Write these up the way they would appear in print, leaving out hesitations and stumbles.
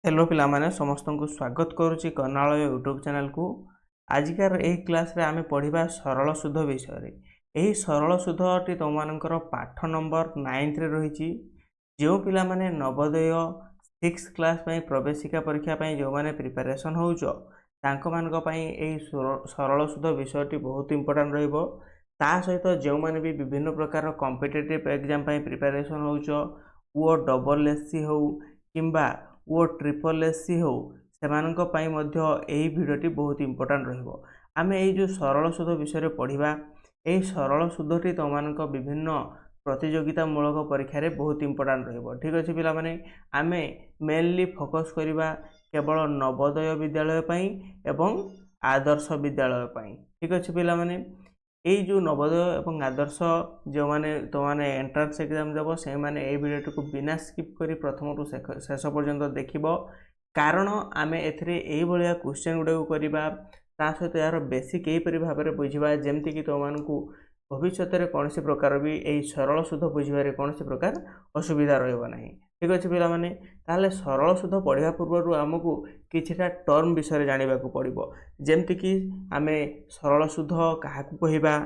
Hello पिलामाने समस्त को स्वागत करुच्ची कर्णालय यूट्यूब चैनल को। आजिकार यही क्लास रे आमे पढ़िबा सरल शुद्ध विषय रे। यही सरल शुद्धटी तुम मानकर पाठ नंबर 9 रे रही। जो पिला माने नवोदय 6 क्लास पई प्रवेशिका परीक्षा पई जो माने प्रिपरेशन होउचो तांको मानक पई एही सरल शुद्ध विषयटी बहुत इंपोर्टेंट रहइबो। ता सहित जो माने भी विभिन्न प्रकार कॉम्पिटिटिव एग्जाम पई प्रिपरेशन होउचो वो डबल एससी हो किंबा वो ट्रिपल एससी हो सेमानक पई मध्य एही भिडियोटी बहुत इंपोर्टेंट रहिबो। आमे एही जो सरल शुद्ध विषय रे पढ़िबा। एही सरल शुद्धटी तुममानक विभिन्न प्रतियोगितामूलक परीक्षा रे बहुत इंपोर्टेंट रहिबो। ठीक अछि पिला माने आमे मेनली फोकस करिबा केवल नवोदय विद्यालय पई एवं आदर्श विद्यालय पई। ठीक अछि पिला माने এই जो नवोदय एवं आदर्श जो माने तो माने एंट्रेंस एग्जाम देबो से माने ए वीडियो को बिना स्किप करी प्रथम रु शेष पर्यंत देखिबो। कारण आमे एथरे एई भलिया क्वेश्चन गुडे को करिबा ता सहित यार बेसिक एई परि भाबरे बुझिबा जेमति कि तो मानकू भविष्य रे कोनसी प्रकार भी एई सरल शुद्ध बुझिबारे कोनसी प्रकार असुविधा रहइबो नाही। ठीक अछि पिला माने ताले सरल शुद्ध पढ़िया पूर्व आमको किछिटा टर्म विषय जानिबा को पड़िबो। जेमति कि आमे सरल शुद्ध काहाकू कहिबा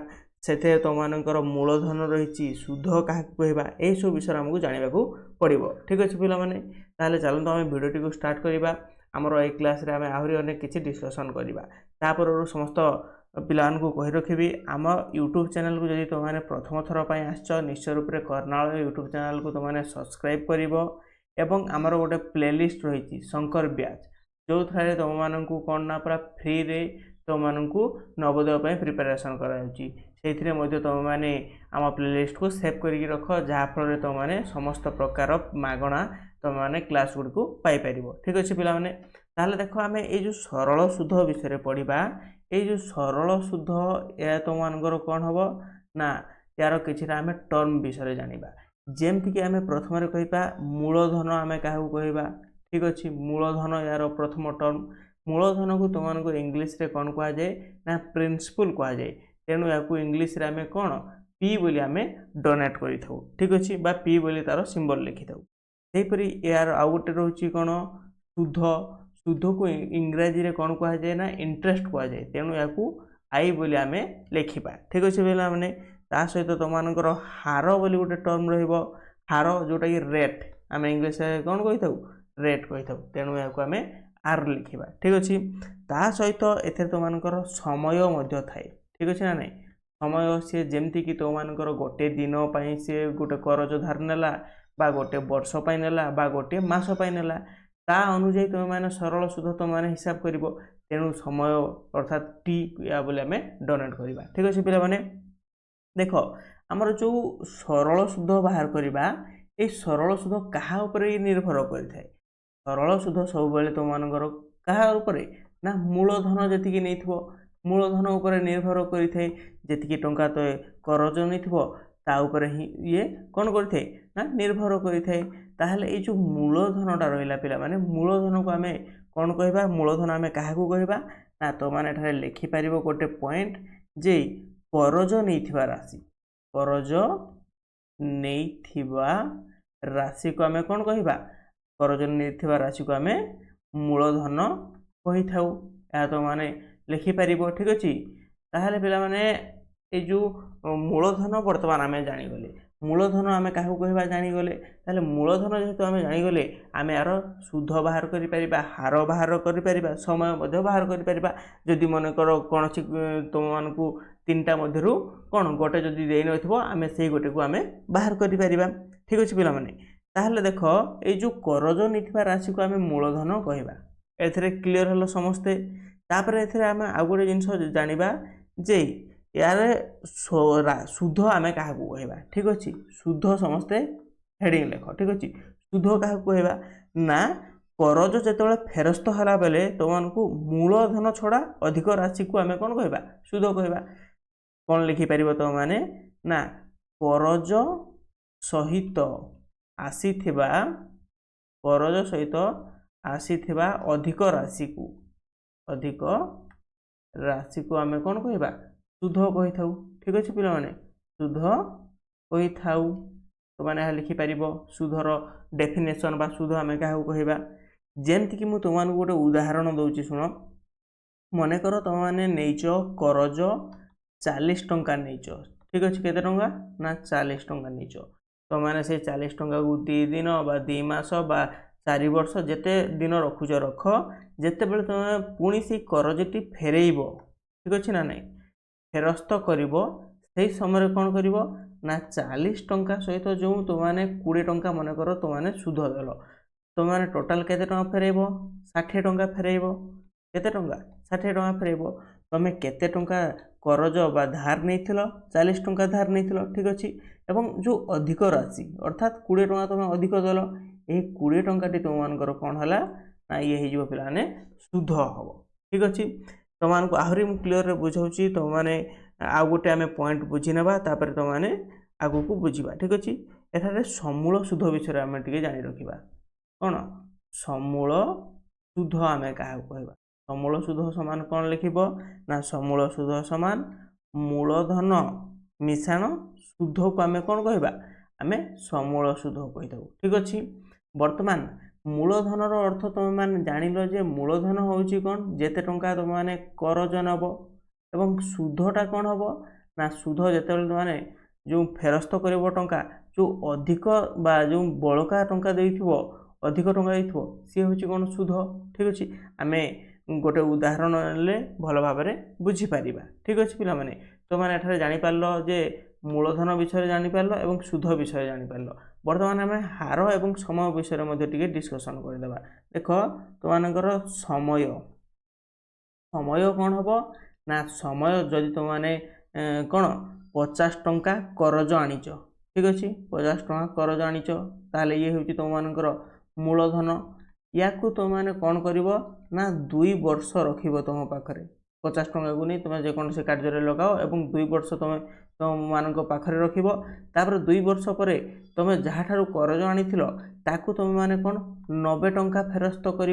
सेते तो मानकर मूलधन रहिछि शुद्ध काहाकू कहिबा एई सब विषय हमकू जानिबा को पड़िबो। ठीक अछि पिला माने ताले चलंतो आमे वीडियोटी को स्टार्ट करिबा। हमरो ए क्लास रे आमे आहुरी अनेक किछि डिस्कशन करिबा। तापर समस्त पिलान को कहि रखिबी आम यूट्यूब चैनल को जदि तुम प्रथम थर पई आछछ निश्चय रूप से कर्णालय यूट्यूब चैनल को तुम सब्सक्राइब करिवो एवं आमर गोटे प्लेलिस्ट रही शंकर ब्याच जो थारे तुम मानकू कोन ना पूरा फ्री रे तुम मानकू नवोदय पई प्रिपरेशन कराउची सेथिरे मध्ये तुम माने आम प्लेलिस्ट को सेव करिक रख जहा फल तुम माने समस्त प्रकार मागणा तुम माने क्लास गुड को पाई परिबो। ठीक अछि पिला माने ताले देखो आमे ए जो सरल शुद्ध विषय रे पढ़िबा। ये जो सरल शुद्ध या तुम मानकर कौन हम ना यार कि आम टर्म विषय जाना जेमती आम प्रथम कहिबा मूलधन आम क्या कहवा। ठीक अच्छे मूलधन यार प्रथम टर्म मूलधन को तुम इंग्लीश रे कौन कह जाए ना प्रिंसिपल कह जाए। तेणु या इंग्लीश रे आम कौन पी बोली आम डोनेट करि थाउ। ठीक अच्छे बा पी बोली तार सिंबल लिखि थाउ। सेहीपरि यार आउ गोटे रोचे कौन शुद्ध शुद्ध को इंग्राजी रे कौन कह जाए ना इंटरेस्ट कह जाए। तेणु या आई बोली आम लिखा। ठीक अच्छे बोला मैंने ता सहित तुम मानकर हार बोली गोटे टर्म रहिबो हार जोटा कि रेट आम इंग्लीश कौन कही था रेट कही था। तेणु या आम आर लिखा। ठीक अच्छे ता सहित एथे तुम मानकर समय मध्य थाए। ठीक अच्छे ना नहीं समय सी जमती कि तुम मानकर गोटे दिन पाई सी गोटे करज धार नेला बा गोटे वर्ष पाई नेला बा गोटे मास पाई नेला ता अनुजाई तुम माने सरल शुद्ध तुम माने हिसाब करिवो। तेणु समय अर्थात टी या बोले आम डोनेट करवा। ठीक अच्छे पिला माने देख आमर जो सरल शुद्ध बाहर करवा ये सरल शुद्ध क्या उपरे निर्भर करें। सरल शुद्ध सब बेले तुम मानकर क्या उपरे ना मूलधन जी नहीं मूलधन उपर निर्भर करें जी टंका तो करज नहीं ता उपरे ही ये कौन करते ना निर्भर करें। ताहले ये जो मूलधनटा रहा पिला माने मूलधन को आम कौन कहवा मूलधन आम क्या कहवा ना तो मैंने लिखिपर गोटे पॉइंट जे करज नहीं राशि करज नहीं राशि को आम कौन कहवा करज नहीं राशि को आम मूलधन कही था। तो माने लिखिपर। ठीक अच्छे ताहले पिला माने ये जो मूलधन बर्तमान आम जानीगले मूलधन आम क्या कहवा जानीगले ताहले मूलधन जेहेतु आम जानीगले आम यार शुद्ध बाहर कर हार बाहर कर समय बाहर कर जदि मनकर कौन तुम मानू तीनटा मध्य कौन गोटे जदि दे न आम से गोटे को आम बाहर कर। ठीक अच्छे पिला माने ताहले देख ये जो करज नहीं राशि को आम मूलधन कहवा एथरे क्लीयर हल समस्ते। तापर एथरे आम आउ गोटे जिनस जानिबा जे यार शुद्ध आम क्या कहवा। ठीक अच्छे शुद्ध समस्ते हेडिंग लेख। ठीक अच्छे शुद्ध क्या कहवा ना करज जो फेरस्त होला बेले तुमको मूलधन छड़ा अधिक राशि को आम कौन कहवा शुद्ध कहवा। कौन लिखिपर तुम माने ना करज सहित आसीथिबा करज सहित आसीथिबा अधिक राशि को आम कौन कहवा शुद्ध कही था। ठीक अच्छे पिला माने शुद्ध कही था। तो मैंने लिखिपर शुद्धर डेफिनेशन बा शुद्ध आम क्या कहवा जेमती कि तुमको गोटे उदाहरण दूसरी शुण मनकर तुम मैंने नहींच करज 40 टंका नहींच ठीक अच्छे केते टंका ना 40 टंका नहींच तुम मैंने से 40 टंका को 2 दिन बा 2 मास बा 4 वर्ष जेते दिन रखुच रख जिते बड़े तुम पुणी से करजटी फेरब ठीक अच्छे ना नहीं फेरस्त कर समय कौन कर ना 40 टंका सहित जो तुमने 20 टंका मनकर तुमने सुध देल तुमने टोटाल केते टंका फेरब 60 टंका फेरब केते टंका 60 टंका फेरब तुम केते टंका करज बा धार नहीं 40 टंका धार नहीं ठीक अच्छे एवं जो अधिक राशि अर्थात 20 टंका तुम अधिक देल यही 20 टंकाटी तुमको कौन है ना ये हो पाने सुध हम ठीक अच्छे तुमको आहरी मुझे क्लीयर बुझाऊँगी तुमने आउ गोटे आम पॉइंट बुझी ना तुमने आगू को बुझा ठीक अच्छे एठारे समूल सुध विषय आम टे जानी रखा कौन समूल सुध आम क्या कह समूल सुध समान कौन लिख ना समूल सुध समान मूलधन मिश्रण सुध को आम कौन कह आम समूल सुध कहीदे ठीक अच्छे बर्तमान मूलधनर अर्थ तुम मैंने जानिल जे मूलधन हूँ कौन जेते टंका तुम मैंने करज नब एवं सुधटा कौन हम ना सुध जिते तुमने जो फेरस्त कर टंका जो अधिक बा जो बड़का टंका देइथिबो अधिक टंका देइथिबो सी हूँ कौन सुध ठीक अच्छे आम गोटे उदाहरण ले भल भाव में बुझीपर ठीक अच्छे पिला माने तो मैंने एठारे जानिपार जे मूलधन विषय जानिपार एवं सुध विषय जानिपार बर्तमान आम हार एवं समय विषय में डिस्कसन करदे देख तुमर समय समय कौन हम ना समय जदि तुमने कौन 50 टंका करज आनीच ठीक अच्छे 50 टंका करज आनीच ताले ये हूँ तुमर मूलधन या तुमने कौन कर ना 2 वर्ष रख तुम पाखे 50 टंका को नहीं तुम जेकोसी कार्य लगाओ एवं 2 वर्ष तुम मान पाखे रखर 2 वर्ष पर तुम जहाँ करज आनी तुम मैंने कौन 90 टंका फेरस्त कर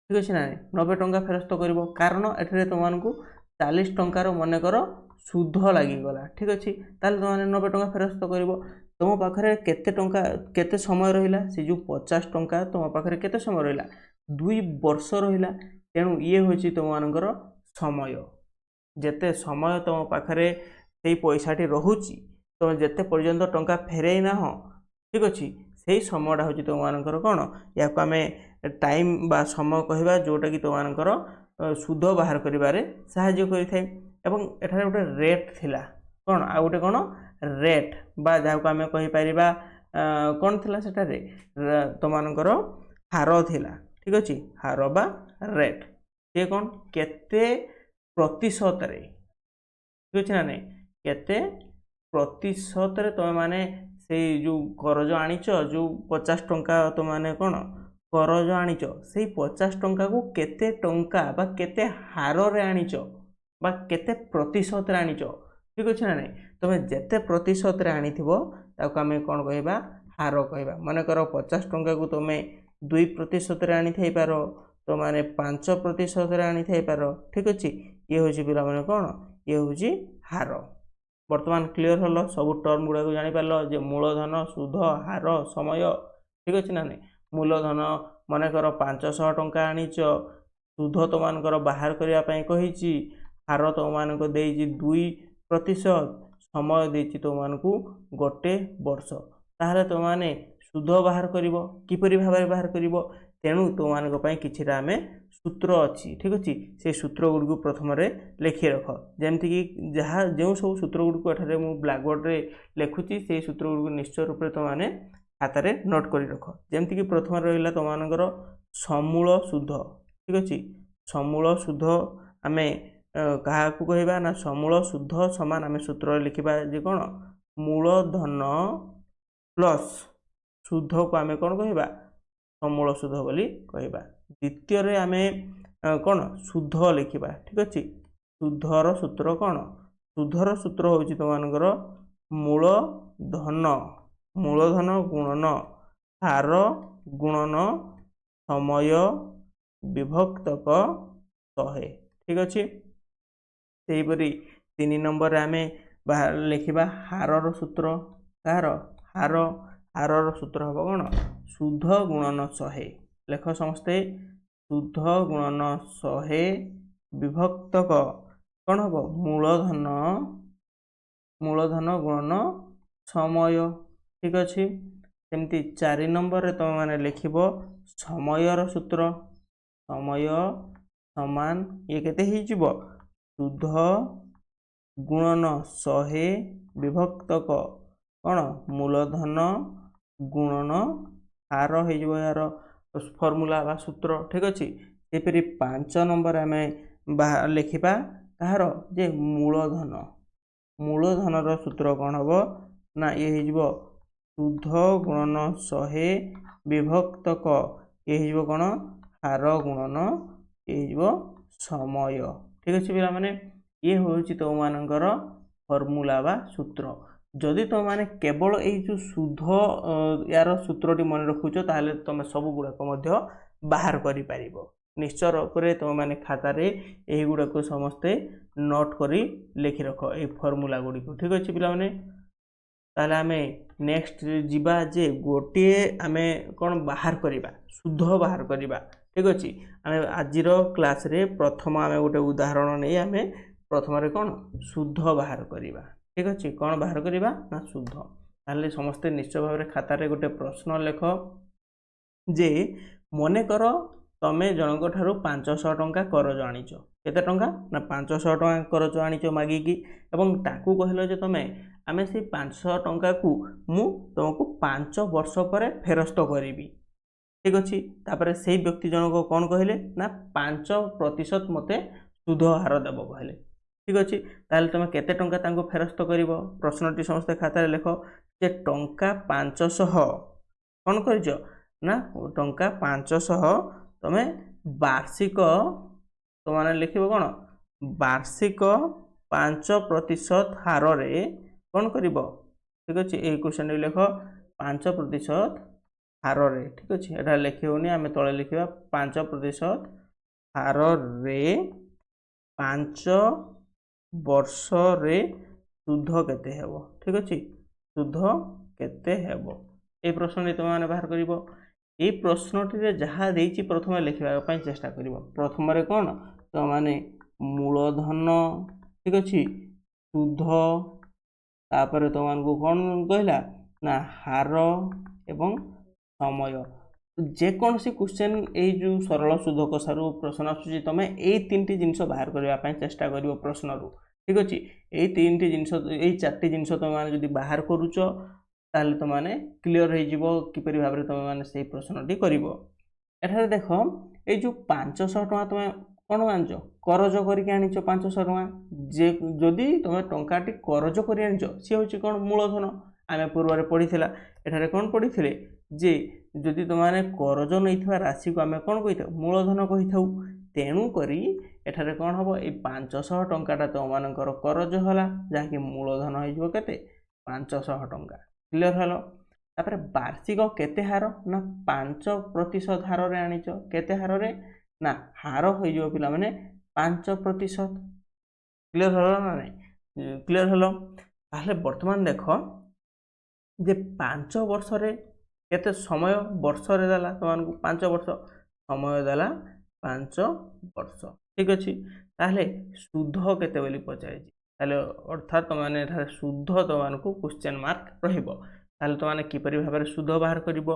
ठीक अच्छे ना 90 टंका फेरस्त कर कारण एठे तुमको 40 टंकार मनकर सुध लगिगला ठीक अच्छे ताल तुमने 90 टंका फेरस्त कर तुम पाखे केते टंका केते समय रहा से जो 50 टंका तुम पाखे केते समय रहा 2 वर्ष रहा तेणु ये हूँ तुमर समय जेते समय तुम पाखे से पैसाटी रोचे तुम जिते पर्यंत टंका फेरई ना ठीक अच्छे से समयटा हूँ तुमर कौन या आम टाइम बा समय कहवा जोटा कि तुमर सुध बाहर करिबारे साहाय्य करिथाय एवं एठारे गोटे रेट थिला कौन आ गोटे कौन रेट बा जहाँ को आम कहीपर कौन थिला सेटारे तुमर हार थिला ठीक अच्छे हार बा रेट ये कौन केते प्रतिशत रे ठीक अच्छे ना नहीं केते प्रतिशत रे तुम माने से जो करज आनीच जो 50 टंका तुम माने कौन करज आनीच से 50 टंका को केते टंका बा केते हार रे आनीच बा केते प्रतिशत रे आनीच ठीक अच्छे ना नहीं तुम जेते प्रतिशत रे आनीथिबो ताको आमे कोन कहबा हार कहबा मन कर 50 टंका को तुम 2% रे आनी थाई पारो तो माने 5% रे आनी थाई पारो ठीक अच्छे ये हूँ पिला माने कौन ये हूँ हार बर्तमान क्लीयर हल सब टर्म गुड़ा को जानी पार जे मूलधन सुध हार समय ठीक अच्छे ना नहीं मूलधन मनकर 500 टंका आनीच सुध तुम मानकर बाहर करने कही हार तुम मानक 2% समय देती तुमको गोटे वर्ष ताहले तुम माने सुध बाहर कर किपरि भाव बाहर कर तेणु तुम मानक किछिटा आमे सूत्र अच्छी ठीक अच्छे से सूत्र गुड़ प्रथम लिखि रख जमती कि जहाँ जो सब सूत्र गुड़ एठारे मु ब्लैकबोर्ड रे लिखुची से सूत्र गुड़ निश्चय रूप से तुमने हाथ में नोट कर रख जमती कि प्रथम रहा तुमर समूल सुध ठीक अच्छे समूल सुध आम क्या कहवा ना समूल सुध समान आम सूत्र लिखा जे कौन मूलधन प्लस सुध को आम कौन कहवा समूल सुध बोली कहवा द्वितीय आम कौन सुध लिखा ठीक अच्छे सुधर सूत्र कौन सुधर सूत्र हूँ तुमर मूलधन मूलधन गुणन हार गुणन समय विभक्तक 100 ठीक अच्छे सेहीपरि 3 नंबर आम लिखा हारर सूत्र कार हार हारर सूत्र हम कौन सुध गुणन 100 लेख समस्ते शुद्ध गुणन 100 विभक्तक कौन हम मूलधन गुणन समय ठीक अच्छे सेमती 4 नंबर रे तुम मैंने लिख समयर सूत्र समय समान ये केते ही जीवो शुद्ध गुणन 100 विभक्तक कौन मूलधन गुणन हार हो यार फॉर्मूला बा सूत्र ठीक अच्छे सेपरी 5 नंबर आम लिखा कहार जे मूलधन सूत्र कौन हम ना ये हो शुद्ध गुणन 100 विभक्तक ये हो कौन हार गुणन ये हो समय ठीक अच्छे पिला माने ये हूँ तुम मानकर फॉर्मूला बा सूत्र जदि तुम मैंने केवल ये शुद्ध यार सूत्रटी मन रखुच ताहले तुम सब गुड़ाक बाहर कर निश्चय रूप तुम मैंने खातार यही गुड़ाक समस्ते नोट करी लिखि रख ये फॉर्मूला गुड़ी को ठीक अच्छे पिला माने ताहले आमे नेक्स्ट जीवा जे गोटे आमे कौन बाहर करवा शुद्ध बाहर करवा ठीक अच्छे आमे आजिर क्लास रे प्रथम आमे गोटे उदाहरण नहीं आमे प्रथम कौन शुद्ध बाहर करवा ठीक अच्छे कौन बाहर करवा ना शुद्ध ताहले समस्ते निश्चय भाव में खातार गोटे प्रश्न लेख जे मने कर तमें जनक ठारू 500 टंका करज आनीच केते टंका ना 500 टंका करज आनीच मागिकी एवं ताकू कहलो जे तमें आमे से 500 टंका को मु तुमको 5 वर्ष पर फेरस्त करी ठीक अच्छे तापर से व्यक्ति जनक कौन कहले ना 5% मते सुध हार देव कहले ठीक अच्छे ताहले तुम केते टंका तांको फेरस्त करिवो प्रश्नटी समस्त खातार लेख जे टंका 500 कौन कर ना टंका 500 तुम वार्षिक तुम मैंने लिख कौन वार्षिक 5% हार रे कौन कर ठीक अच्छे ये क्वेश्चन लिख 5% हार रे ठीक अच्छे यहाँ लिखी होनी आम तले लिखा 5% हार रे 5 वर्ष रे शुद्ध केते हेबो ठीक अच्छे शुद्ध केते हेबो ये प्रश्न तुम मैंने बाहर कर ये प्रश्नटी जहाँ देती प्रथम लिखा चेष्टा कर प्रथम कौन तो माने मूलधन ठीक अच्छे शुद्ध तापर तुमको कौन कहला ना हार एवं समय जेकोसी क्वेश्चन ये जो सरल शुद्ध कषारू प्रश्न आसूँ तुम ये 3टी जिनस बाहर करने चेष्टा कर प्रश्न रू ठीक अच्छे ये 3टी जिनस ये 4टी जिनस तुम मैंने बाहर करुच ताहले तुम मैंने क्लीयर हो किपर भाव में तुम मैंने से प्रश्नटी कर देख ये जो 500 टका तुम कौन आनच करज करके आनीच 500 टका जे जदि तुम टंकाटी करज कर आनीच सी हूँ कौन मूलधन आम पूर्व पढ़ी एठारे कौन पढ़ी जे जदि तुमने करज नहीं राशि को आम कौन कही मूलधन कही था तेणुक एठारे कौन हम ये 500 टंकाटा तुम मानकर करज है जहाँकि मूलधन हो 500 टंका क्लियर हल तापर वार्षिक केते हार ना 5% हार रे आनीच केते हार रे ना हार हो पिला माने 5% क्लियर हल ना नहीं क्लियर हल ताहले वर्तमान देख जे 5 वर्ष रे केते समय वर्ष रे देला तुमको 5 वर्ष समय देला 5 वर्ष ठीक अच्छे ताहले शुद्ध केते बोली पचारे ताहले अर्थात तुमने शुद्ध तुमको क्वेश्चन मार्क रहिबो ताहले तुमने किपरि भाव में शुद्ध बाहर करिवो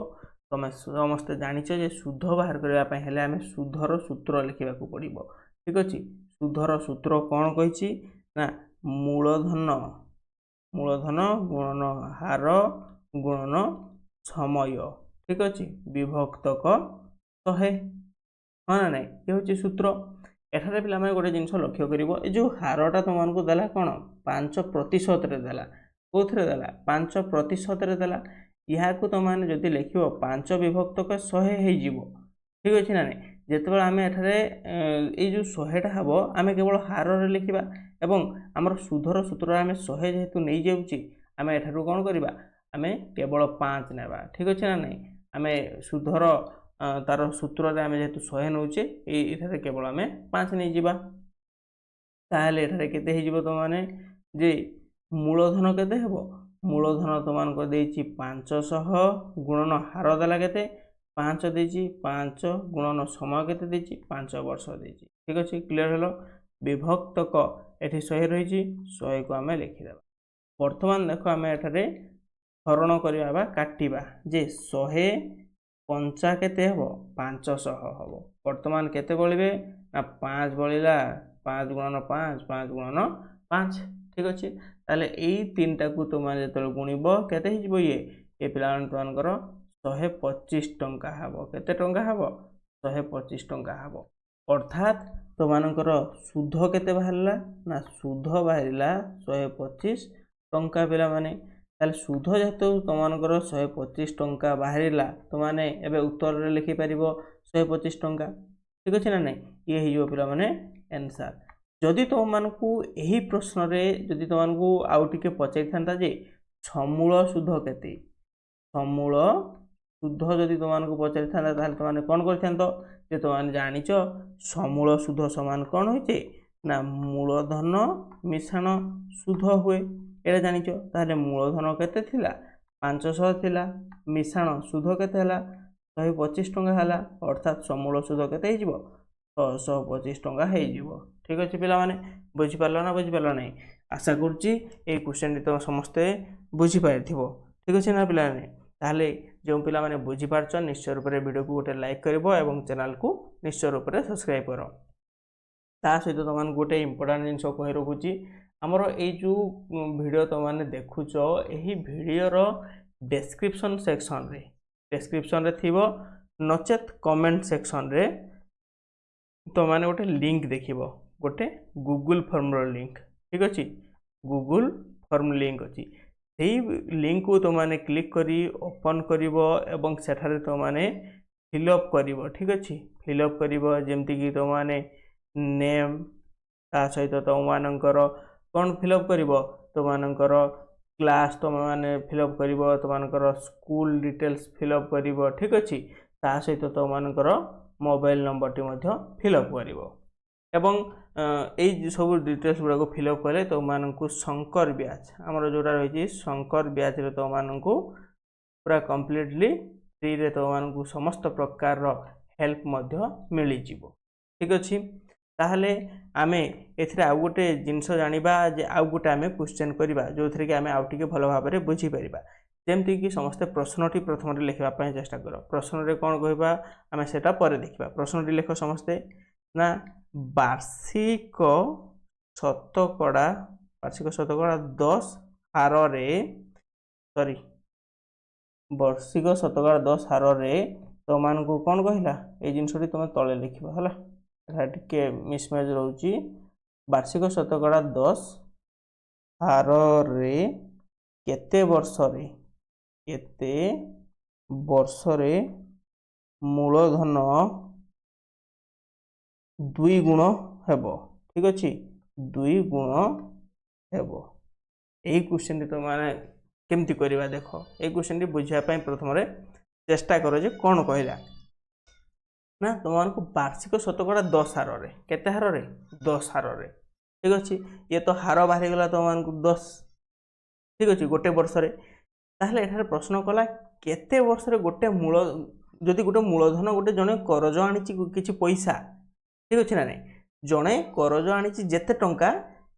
तुम समस्ते जानिछ जे शुद्ध बाहर करबा पय हेले आमे शुद्धर सूत्र लिखिबा को पड़िबो ठीक अच्छे शुद्धर सूत्र कौन कहिछि ना मूलधन गुणन हार गुणन समय ठीक अच्छे विभक्तक 100 हाँ ना नहीं ये हूँ सूत्र एठारे पिला गोटे जिन लक्ष्य कर जो हारटा तुमको देला कौन 5% देला कौन देला 5% देला यहाँ को तुम मैंने जदि लिख 5 विभक्तक 100 हो ठीक अच्छे ना नहीं जिते आम एठारे ये जो 100टा हम आम केवल हार रे लिखा एवं आमर सुधर सूत्र आम 100 जेहेतु नहीं जाऊँगी आम एठारू कौन करवा आम केवल 5 नेबा ठीक अच्छे ना नहीं आम सुधर तार सूत्र आम जेहेतु 100 नौचे ये केवल आम 5 नहीं जावा ताहले एठारे केते हो तुम मैंने जे मूलधन केते हेबो मूलधन तुमको देछि 500 गुणन हार देला केते ପାଞ୍ଚ ଦେଇଛି, 5 ଗୁଣନ ସମୟ କେତେ ଦେଇଛି, 5 ବର୍ଷ ଦେଇଛି। ଠିକ୍ ଅଛି, କ୍ଲିୟର ହେଲ। ବିଭକ୍ତକ ଏଠି 100 ରହିଛି, 100କୁ ଆମେ ଲେଖିଦେବା। ବର୍ତ୍ତମାନ ଦେଖ ଆମେ ଏଠାରେ ହରଣ କରିବା ବା କାଟିବା ଯେ 100 ପଞ୍ଚା କେତେ ହେବ, 500 ହେବ। ବର୍ତ୍ତମାନ କେତେ ବଳିବେ ନା 5 ବଳିଲା, 5 ଗୁଣନ 5, 5 ଗୁଣନ 5। ଠିକ୍ ଅଛି, ତାହେଲେ ଏଇ ତିନିଟାକୁ ତୁମେ ଯେତେବେଳେ ଗୁଣିବ କେତେ ହେଇଯିବ, ଏ ପିଲାମାନଙ୍କର 125 ଟଙ୍କା ହେବ। କେତେ ଟଙ୍କା ହେବ, 125 ଟଙ୍କା ହେବ। ଅର୍ଥାତ୍ ତୁମମାନଙ୍କର ସୁଧ କେତେ ବାହାରିଲା ନା ସୁଧ ବାହାରିଲା 125 ଟଙ୍କା ପିଲାମାନେ। ତାହେଲେ ସୁଧ ଯେହେତୁ ତୁମମାନଙ୍କର 125 ଟଙ୍କା ବାହାରିଲା, ତୁମମାନେ ଏବେ ଉତ୍ତରରେ ଲେଖିପାରିବ 125 ଟଙ୍କା। ଠିକ୍ ଅଛି ନା ନାହିଁ, ଇଏ ହେଇଯିବ ପିଲାମାନେ ଆନ୍ସର୍। ଯଦି ତୁମମାନଙ୍କୁ ଏହି ପ୍ରଶ୍ନରେ ଯଦି ତୁମମାନଙ୍କୁ ଆଉ ଟିକେ ପଚାରିଥାନ୍ତା ଯେ ସମୂଳ ସୁଧ କେତେ, ସମୂଳ ସୁଧ ଯଦି ତୁମମାନଙ୍କୁ ପଚାରିଥାନ୍ତା ତାହେଲେ ତୁମମାନେ କ'ଣ କରିଥାନ୍ତ, ଯେ ତୁମମାନେ ଜାଣିଛ ସମୂଳ ସୁଧ ସମାନ କ'ଣ ହୋଇଛି ନା ମୂଳଧନ ମିଶାଣ ସୁଧ ହୁଏ, ଏଇଟା ଜାଣିଛ। ତାହେଲେ ମୂଳଧନ କେତେ ଥିଲା, 500 ଥିଲା, ମିଶାଣ ସୁଧ କେତେ ହେଲା, 125 ଟଙ୍କା ହେଲା। ଅର୍ଥାତ୍ ସମୂଳ ସୁଧ କେତେ ହେଇଯିବ, 625 ଟଙ୍କା ହେଇଯିବ। ଠିକ୍ ଅଛି ପିଲାମାନେ, ବୁଝିପାରିଲ ନା ବୁଝିପାରିଲ ନାହିଁ? ଆଶା କରୁଛି ଏଇ କ୍ୱେଶ୍ଚନଟି ତୁମେ ସମସ୍ତେ ବୁଝିପାରିଥିବ। ଠିକ୍ ଅଛି ନା ପିଲାମାନେ? ତାହେଲେ ଯେଉଁ ପିଲାମାନେ ବୁଝିପାରୁଛ ନିଶ୍ଚୟ ରୂପରେ ଭିଡ଼ିଓକୁ ଗୋଟେ ଲାଇକ୍ କରିବ ଏବଂ ଚ୍ୟାନେଲକୁ ନିଶ୍ଚୟ ରୂପରେ ସବସ୍କ୍ରାଇବ୍ କର। ତା ସହିତ ତୁମମାନଙ୍କୁ ଗୋଟେ ଇମ୍ପୋର୍ଟାଣ୍ଟ ଜିନିଷ କହି ରଖୁଛି, ଆମର ଏଇ ଯେଉଁ ଭିଡ଼ିଓ ତୁମମାନେ ଦେଖୁଛ, ଏହି ଭିଡ଼ିଓର ଡେସ୍କ୍ରିପସନ୍ ସେକ୍ସନ୍ରେ ଥିବ, ନଚେତ୍ କମେଣ୍ଟ ସେକ୍ସନ୍ରେ ତୁମମାନେ ଗୋଟେ ଲିଙ୍କ୍ ଦେଖିବ, ଗୋଟେ ଗୁଗୁଲ୍ ଫର୍ମର ଲିଙ୍କ୍। ଠିକ୍ ଅଛି, ଗୁଗୁଲ୍ ଫର୍ମ ଲିଙ୍କ୍ ଅଛି। ସେଇ ଲିଙ୍କ୍କୁ ତୁମମାନେ କ୍ଲିକ୍ କରି ଓପନ୍ କରିବ ଏବଂ ସେଠାରେ ତୁମମାନେ ଫିଲ୍ଅପ୍ କରିବ। ଠିକ୍ ଅଛି, ଫିଲ୍ଅପ୍ କରିବ ଯେମିତିକି ତୁମମାନେ ନେମ୍, ତା ସହିତ ତୁମମାନଙ୍କର କ'ଣ ଫିଲ୍ଅପ୍ କରିବ, ତୁମମାନଙ୍କର କ୍ଲାସ୍ ତୁମମାନେ ଫିଲ୍ଅପ୍ କରିବ, ତୁମମାନଙ୍କର ସ୍କୁଲ୍ ଡିଟେଲ୍ସ ଫିଲ୍ଅପ୍ କରିବ। ଠିକ୍ ଅଛି, ତା ସହିତ ତୁମମାନଙ୍କର ମୋବାଇଲ୍ ନମ୍ବରଟି ମଧ୍ୟ ଫିଲ୍ଅପ୍ କରିବ। ଏବଂ ଏଇ ସବୁ ଡିଟେଲ୍ସ ଗୁଡ଼ାକୁ ଫିଲ୍ଅପ୍ କଲେ ତୁମମାନଙ୍କୁ ଶଙ୍କର ବ୍ୟାଚ୍, ଆମର ଯେଉଁଟା ରହିଛି ଶଙ୍କର ବ୍ୟାଚ୍ରେ ତୁମମାନଙ୍କୁ ପୁରା କମ୍ପ୍ଲିଟଲି ଫ୍ରିରେ ତୁମମାନଙ୍କୁ ସମସ୍ତ ପ୍ରକାରର ହେଲ୍ପ ମଧ୍ୟ ମିଳିଯିବ। ଠିକ୍ ଅଛି, ତାହେଲେ ଆମେ ଏଥିରେ ଆଉ ଗୋଟେ ଜିନିଷ ଜାଣିବା ଯେ ଆଉ ଗୋଟେ ଆମେ କ୍ୱେଶ୍ଚନ୍ କରିବା ଯେଉଁଥିରେ କି ଆମେ ଆଉ ଟିକେ ଭଲ ଭାବରେ ବୁଝିପାରିବା। ଯେମିତିକି ସମସ୍ତେ ପ୍ରଶ୍ନଟି ପ୍ରଥମରେ ଲେଖିବା ପାଇଁ ଚେଷ୍ଟା କର। ପ୍ରଶ୍ନରେ କ'ଣ କହିବା ଆମେ ସେଟା ପରେ ଦେଖିବା। ପ୍ରଶ୍ନଟି ଲେଖ ସମସ୍ତେ ନା ବାର୍ଷିକ ଶତକଡ଼ା 10 ହାରରେ, ବାର୍ଷିକ ଶତକଡ଼ା 10 ହାରରେ ତୁମମାନଙ୍କୁ କ'ଣ କହିଲା, ଏଇ ଜିନିଷଟି ତୁମେ ତଳେ ଲେଖିବ ହେଲା, ଏଟା ଟିକେ ମିସମ୍ୟାଚ୍ ରହୁଛି। ବାର୍ଷିକ ଶତକଡ଼ା 10 ହାରରେ କେତେ ବର୍ଷରେ ମୂଳଧନ 2 ଗୁଣ ହେବ। ଠିକ୍ ଅଛି, 2 ଗୁଣ ହେବ। ଏଇ କ୍ୱେଶ୍ଚନଟି ତୁମମାନେ କେମିତି କରିବା ଦେଖ। ଏଇ କ୍ୱେଶ୍ଚନଟି ବୁଝିବା ପାଇଁ ପ୍ରଥମରେ ଚେଷ୍ଟା କର ଯେ କ'ଣ କହିଲା ନା ତୁମମାନଙ୍କୁ ବାର୍ଷିକ ଶତକଡ଼ା 10 ହାରରେ, କେତେ ହାରରେ, 10 ହାରରେ। ଠିକ୍ ଅଛି, ଇଏ ତ ହାର ବାହାରିଗଲା ତୁମମାନଙ୍କୁ 10। ଠିକ୍ ଅଛି, ଗୋଟେ ବର୍ଷରେ। ତାହେଲେ ଏଠାରେ ପ୍ରଶ୍ନ କଲା କେତେ ବର୍ଷରେ ଗୋଟେ ଯଦି ଗୋଟେ ମୂଳଧନ ଗୋଟେ ଜଣେ କରଜ ଆଣିଛି କିଛି ପଇସା, ଠିକ୍ ଅଛି ନା ନାହିଁ, ଜଣେ କରଜ ଆଣିଛି ଯେତେ ଟଙ୍କା,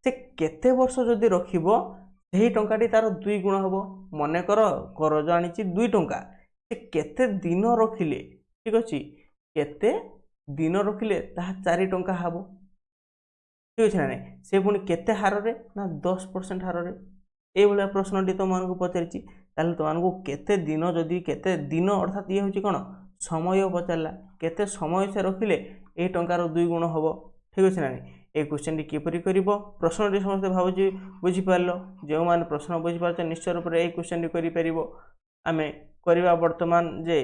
ସେ କେତେ ବର୍ଷ ଯଦି ରଖିବ ସେହି ଟଙ୍କାଟି ତାର 2 ଗୁଣ ହେବ। ମନେକର କରଜ ଆଣିଛି 2 ଟଙ୍କା, ସେ କେତେ ଦିନ ରଖିଲେ, ଠିକ୍ ଅଛି, କେତେ ଦିନ ରଖିଲେ ତାହା 4 ଟଙ୍କା ହେବ। ଠିକ୍ ଅଛି ନା ନାହିଁ, ସେ ପୁଣି କେତେ ହାରରେ ନା 10% ହାରରେ। এইভাবে প্রশ্নটি তোমাকে পচারিছি। তাহলে তোমাকে কেতে দিন যদি কেতে দিন অর্থাৎ ইয়ে হচ্ছে কোণ সময় পচারা কেতে সময় সে রখিলে এই টঙ্কার 2 গুণ হব। ঠিক আছে না? এই কোশ্চেনটি কিপরি করব প্রশ্নটি সমস্ত ভাবুছি বুঝিপারল। যে প্রশ্ন বুঝিপারছ নিশ্চয় রূপে এই কোশ্চেনটি করে পারিব। আমি করিবা বর্তমান যে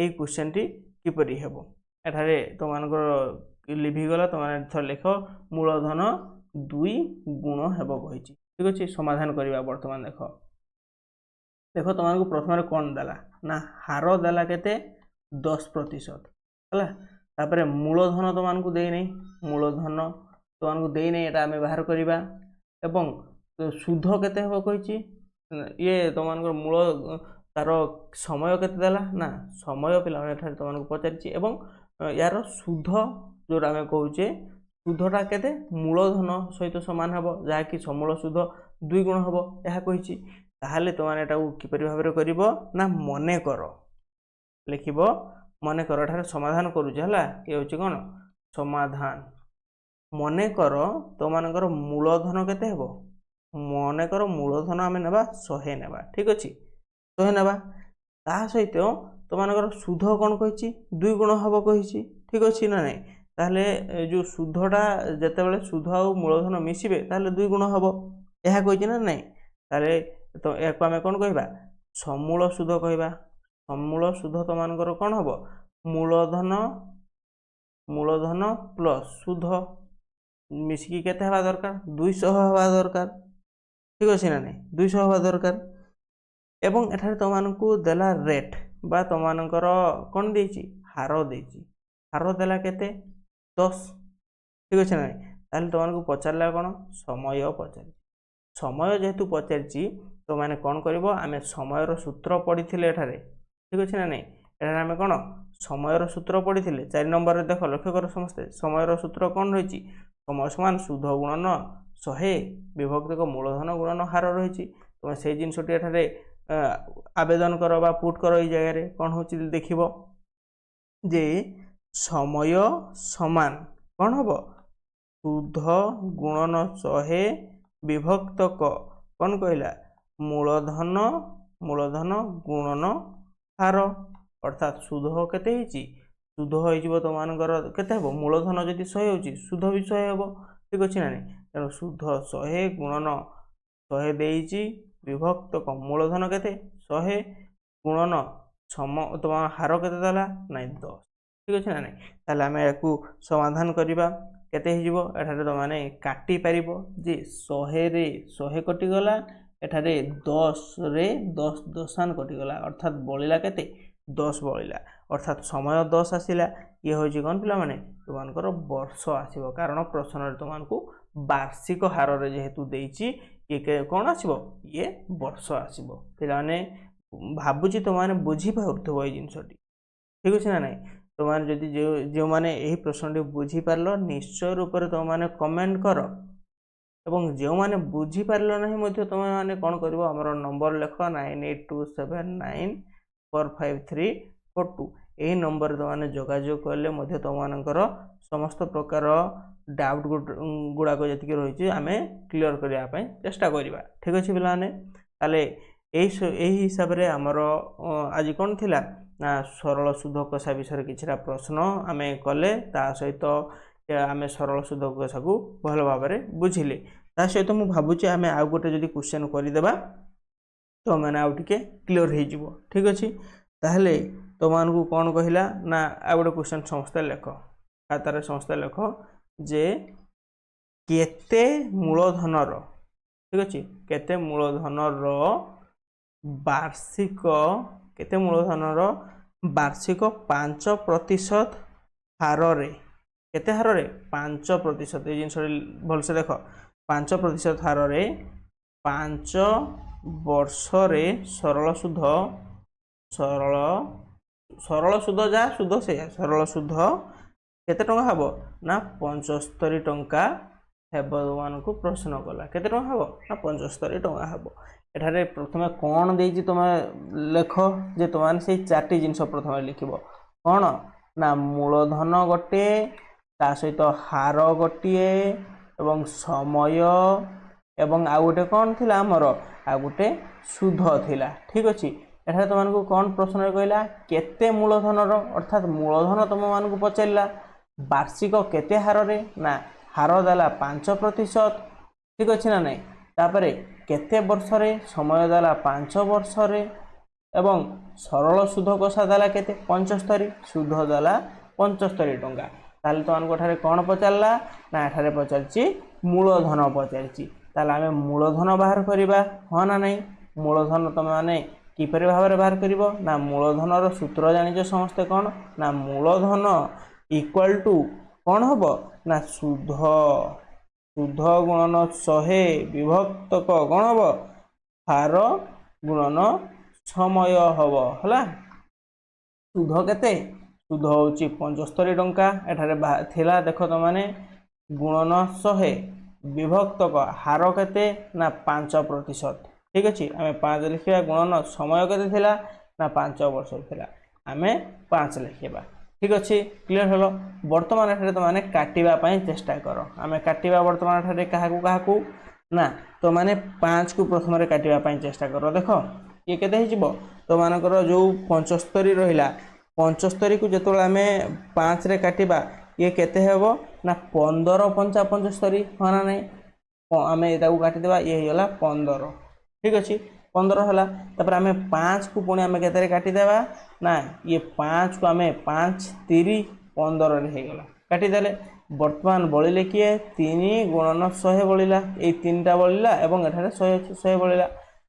এই কোশ্চেনটি কিপরি হব। এখানে তোমার লিভিগলা তোমার থর লেখ মূলধন 2 গুণ হব কইছি। ঠিক আছে সমাধান করিবা বর্তমান দেখ দেখ তোমার প্রথমে কোণ দেলা না হার দেলা কেতে 10% হল। তারপরে মূলধন তোমাকে দেই নাই মূলধন তোমাকে দেই নাই এটা আমি বাহার করিবা এবং সুধ কেতে হব কইছি ইয়ে তোমার মূল तार समय केते देला ना समय पिलाने ठारे तुमको पचारिछि एवं यार सुध जोरा आमे कहूचे सुधटा केते मूलधन सहित समान हबो जहा कि समूल सुध 2 गुण हबो यह कहिछि ताहाले तुमने एटा किपरि भाबरे करिवो ना मने कर लिखिबो मने कर ठारे समाधान करूछि हला ए होछि कोन समाधान मने कर तुमनकर मूलधन केते हेबो मने कर मूलधन आमे नेबा 100 नेबा ठीक अछि 100 नेबा ता सहित तुमनकर सुध कोन कहिछि 2 गुण हबो कहिछि ठीक अछि ना नै ताहले जो सुधटा जते बेले सुध आ मूलधन मिसिबे ताहले 2 गुण हबो एहा कहिछि ना नै ताहले तो एको आमे कोन कहिबा समूल सुध कहिबा समूल सुध तुमनकर कोन हबो मूलधन प्लस सुध मिसिकी केते हवा दरकार 200 हवा दरकार ठीक अछि ना नै 200 हवा दरकार एवं एठारे तुमनको देला रेट बा तुमनकर कोन देछि हार देछि हार देला केते 10 ठीक अछि ना ताले तुमको पचारला कोन समय पचारि समय जेहेतु पचारिछि तो माने कोन करबो आमे समयर सूत्र पढिथिले एठारे ठीक अछि ना नै एठारे आमे कोन समयर सूत्र पढिथिले 4 नंबर रे देखो लक्ष्य कर समस्त समयर सूत्र कोन रहिछि समय समान सुध गुणन 100 विभक्त को मूलधन गुणन हार रहिछि तुम से जिनसटी एठारे आवेदन करो बा पुट करो ई जगह रे कोन होछि देखिबो जे समय समान कोन हबो सुध गुणन 100 विभक्त क कोन कहला मूलधन गुणन हार अर्थात सुध केते हिची सुध होई जिवो तो मानकर केते हबो मूलधन जदि 100 होची सुध भी 100 हबो ठीक अछि ना नै तेनो सुध 100 गुणन 100 देइची विभक्त क मूलधन केते 100 गुणन सम तो हार केते देला नै 10 ठीक अछि ना नै ताले हमें याकू समाधान करिबा केते हिजिवो एठारे तो माने काटी परिबो जे 100 रे 100 कटि गला एठारे 10 रे 10 दशान कटि गला अर्थात बळिला केते 10 बळिला अर्थात समय 10 आसिला ये होछि कोन पिला माने तुमनकर वर्ष आसीबो कारण प्रश्न रे तुमनको वार्षिक हार रे जेहेतु देइछि ये कोन आसीबो ये वर्ष आसीबो पिला माने भाबुची तुमाने बुझी पाउथबो ए जिंसटी ठीक अछि ना नै तुमाने जदि जो माने एही प्रश्नटी बुझी पारलो निश्चय रूप रे तुमाने कमेंट करो एवं जो माने बुझी पारलो नाही मध्ये तुमे माने कोन करबो हमर नंबर लेखो 9827945342 एही नंबर तुमाने जोगाजोग करले मध्ये तुमानकर समस्त प्रकार डाउट गुडा को जति रहिछि आमे क्लियर करिया पय चेष्टा करिबा ठीक अछि बिलाने ताले एही हिसाब रे हमर आज कोन थिला ना सरल सुध कषा विषय किछरा प्रश्न आमे कले ता सहित आमे सरल सुध कषा को भल भाव रे बुझिले ता सहित मु भाबुची आमे आ गोटे जदी क्वेश्चन करि देबा तो माने आउ टिके क्लियर हे जिवो ठीक अछि ताहले तो मानकू कोन कहिला ना आ गोटे क्वेश्चन समस्त लेख खातारे समस्त लेख जे केते मूलधन रो ठीक अछि केते मूलधन रो वार्षिक केते मूलधन रो वार्षिक 5% हार रे केते हार रे 5% ए जिंस भल से देखो 5% हार रे 5 वर्ष रे सरल सुध जा सुध से सरल सुध केते टंका हबो ना 75 टंका हेबो मानको प्रश्न कला केते टंका हबो ना 75 टंका हबो एठारे प्रथमे कोन देइछि तुम लेख जे तुमान से चारटी जिंस प्रथमे लिखिबो कोन ना मूलधन गोटे ता सहित हार गोटिए एवं समय एवं आ गोटे कोन थिला हमर आ गोटे सुध थिला ठीक अछि एठारे तुमनको कोन प्रश्न कहला केते मूलधन रो अर्थात मूलधन तुम मानको पचैला वार्षिक केते हार रे ना हार देला 5% ठीक अछि ना नै तापरे केते वर्ष रे समय देला 5 वर्ष रे एवं सरल सुध कषा देला केते 75 सुध देला 75 टंका ताले तो मानको ठारे कोन पचारला ना एठारे पचारछि मूलधन पचारछि ताले आमे मूलधन बाहर करिबा ह ना नै मूलधन तुम माने किपरि भाबरे बाहर करिवो ना मूलधन रो सूत्र जानिजो समस्त कोन ना मूलधन इक्वल टू कोन हबो ना सुध गुणन 100 विभक्त क कोन हबो हार गुणन समय हम है सुध केते सुध हूँ 75 टंका एठारे थिला देख तुम मैंने गुणन 100 विभक्तक हार केते ना 5%। ठीक अच्छे आम 5 लिखा गुणन समय केते थिला ना 5 वर्ष थिला आम 5 लिखा। ठीक अच्छे क्लीयर हल। बर्तमान एठारे तुमने काटापी चेष्टा कर आम काटा बर्तमान एठारे क्या ना तो मैंने 5 को प्रथम काटापी चेष्टा कर देख ये केते तुम मानकर जो 75 रहा 75 को जो आम 5 रे काटिबा ये केते हेबो ना 15 पंचा 75 हाँ ना नहीं आम ये काटिदेबा ये होगा 15। ठीक अच्छे 15 है तापर आम 5 को पुणी आम के काटिदेबा ना ये 5 को आम 5 3 15 होगा काटिदेले बर्तमान बलिले किए 3 गुणन 100 बलिला ये 3टा बलिला एवं एठारे 100 बलिला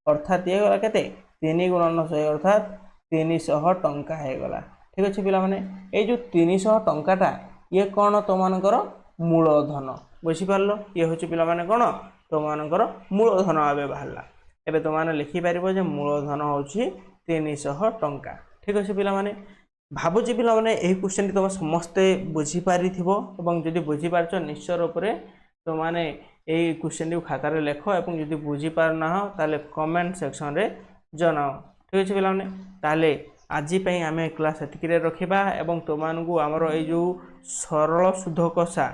अर्थात ये गला केते 3 गुणन 100 अर्थात 300 टंका होगा। ठीक अच्छे पिला माने ये जो 300 टंकाटा ये कौन तुम मानकर मूलधन बुझीपार ये हूँ पिला माने कौन तुम मानकर मूलधन आवे बाहरला एबे तुमने लिखिपार जे मूलधन हूँ 300 टंका। ठीक अच्छे पिला माने भावुची पिला माने यही क्वेश्चन तुम समस्ते बुझीपार जदि बुझीपार निश्चय रूप से तुमने यही क्वेश्चन को खातार लेख और जदि बुझीपार ना ताले कमेंट सेक्शन रे जनाओ। ठीक अच्छे पिला माने ताले आज आम क्लास एतिक रखा एवं तुमको आमर ये जो सरल सुध कषा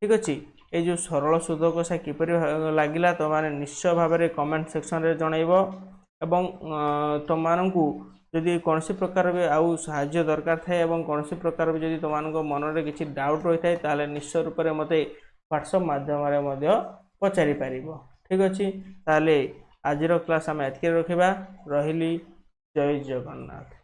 ठीक अच्छे ये जो सरल सुध कषा किपर लगिला तुमने निश्चय भाव में कमेंट सेक्शन रे जनइब एवं तुमको जदि कौन प्रकार भी आउ साहाय्य दरकार थाए कौन प्रकार भी जदि तुम मन में किसी डाउट रही है निश्चय रूप से मत व्हाट्सएप माध्यम पचारि पार। ठीक अच्छे ताले आज क्लास आम एतिक रखा रही जय जगन्नाथ।